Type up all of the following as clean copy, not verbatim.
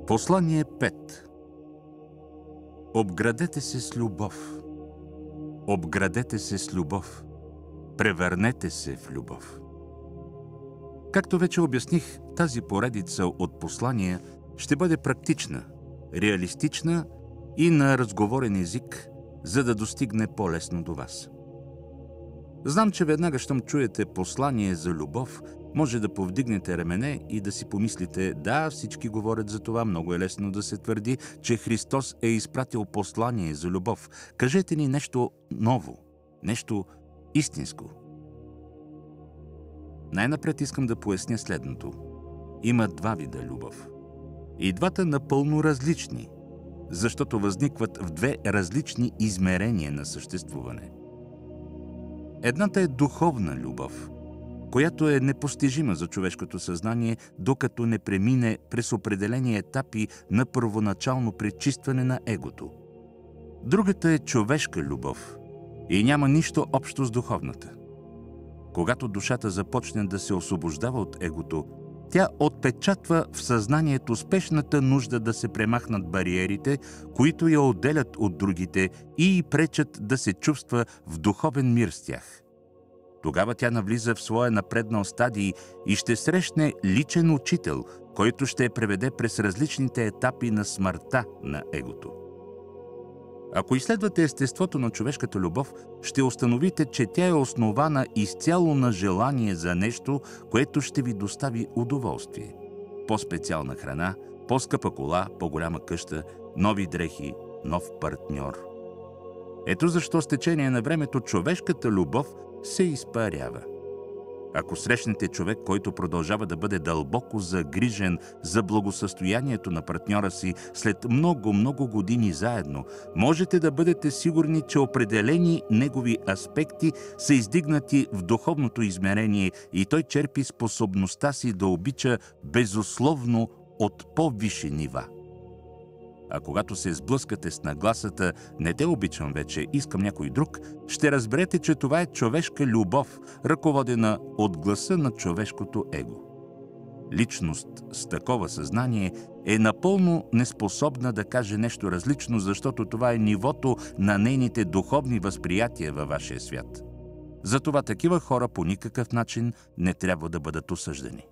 Послание 5. Обградете се с любов. Обградете се с любов. Превърнете се в любов. Както вече обясних, тази поредица от послания ще бъде практична, реалистична и на разговорен език, за да достигне по-лесно до вас. Знам, че веднага, щом чуете послание за любов, може да повдигнете рамене и да си помислите: да, всички говорят за това, много е лесно да се твърди, че Христос е изпратил послание за любов. Кажете ни нещо ново, нещо истинско. Най-напред искам да поясня следното. Има два вида любов. И двата напълно различни, защото възникват в две различни измерения на съществуване. Едната е духовна любов, която е непостижима за човешкото съзнание, докато не премине през определени етапи на първоначално пречистване на егото. Другата е човешка любов и няма нищо общо с духовната. Когато душата започне да се освобождава от егото, тя отпечатва в съзнанието спешната нужда да се премахнат бариерите, които я отделят от другите и й пречат да се чувства в духовен мир с тях. Тогава тя навлиза в своя напреднал стадий и ще срещне личен учител, който ще я преведе през различните етапи на смъртта на егото. Ако изследвате естеството на човешката любов, ще установите, че тя е основана изцяло на желание за нещо, което ще ви достави удоволствие. По-специална храна, по-скъпа кола, по-голяма къща, нови дрехи, нов партньор. Ето защо с течение на времето човешката любов се изпарява. Ако срещнете човек, който продължава да бъде дълбоко загрижен за благосъстоянието на партньора си след много години заедно, можете да бъдете сигурни, че определени негови аспекти са издигнати в духовното измерение и той черпи способността си да обича безусловно от по-висши нива. А когато се сблъскате с нагласата «не те обичам вече, искам някой друг», ще разберете, че това е човешка любов, ръководена от гласа на човешкото его. Личност с такова съзнание е напълно неспособна да каже нещо различно, защото това е нивото на нейните духовни възприятия във вашия свят. Затова такива хора по никакъв начин не трябва да бъдат осъждани.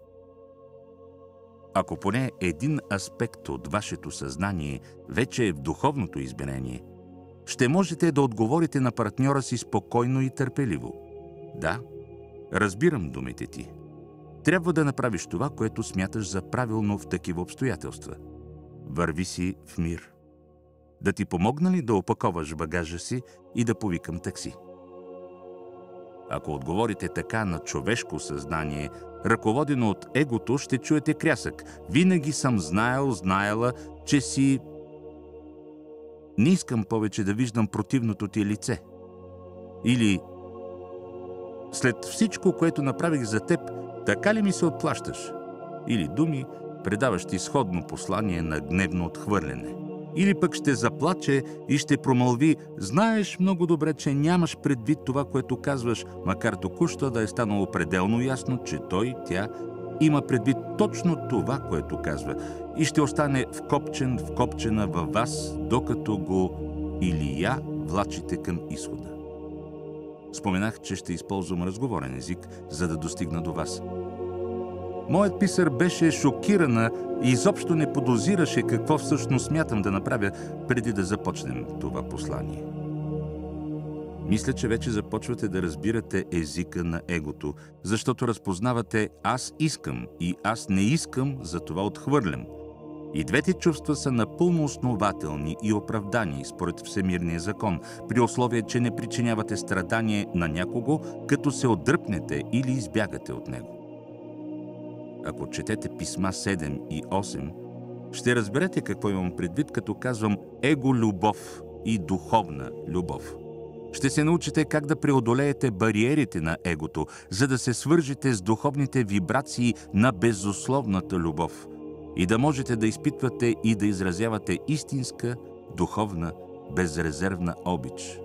Ако поне един аспект от вашето съзнание вече е в духовното измерение, ще можете да отговорите на партньора си спокойно и търпеливо. Да, разбирам думите ти. Трябва да направиш това, което смяташ за правилно в такива обстоятелства. Върви си в мир. Да ти помогна ли да опаковаш багажа си и да повикам такси? Ако отговорите така на човешко съзнание, ръководено от егото, ще чуете крясък: винаги съм знаела, че си... Не искам повече да виждам противното ти лице. Или: след всичко, което направих за теб, така ли ми се отплащаш? Или думи, предаващи сходно послание на гневно отхвърляне. Или пък ще заплаче и ще промълви: знаеш много добре, че нямаш предвид това, което казваш, макар току-що да е станало пределно ясно, че той, тя има предвид точно това, което казва, и ще остане вкопчена във вас, докато го или я влачите към изхода. Споменах, че ще използвам разговорен език, за да достигна до вас. Моят писар беше шокирана и изобщо не подозираше какво всъщност смятам да направя преди да започнем това послание. Мисля, че вече започвате да разбирате езика на егото, защото разпознавате «аз искам» и «аз не искам, затова отхвърлям». И двете чувства са напълно основателни и оправдани според всемирния закон, при условие, че не причинявате страдание на някого, като се отдръпнете или избягате от него. Ако четете писма 7 и 8, ще разберете какво имам предвид, като казвам его-любов и духовна любов. Ще се научите как да преодолеете бариерите на егото, за да се свържете с духовните вибрации на безусловната любов и да можете да изпитвате и да изразявате истинска, духовна, безрезервна обич.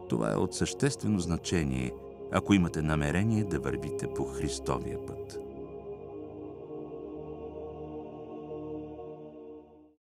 Това е от съществено значение, ако имате намерение да вървите по Христовия път.